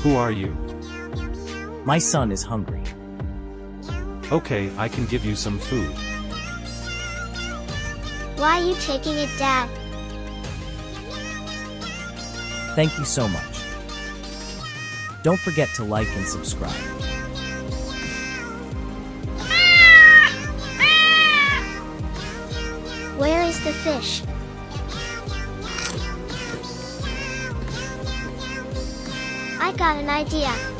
Who are you? My son is hungry. Okay, I can give you some food. Why are you taking it, Dad? Thank you so much. Don't forget to like and subscribe. Where is the fish? I got an idea.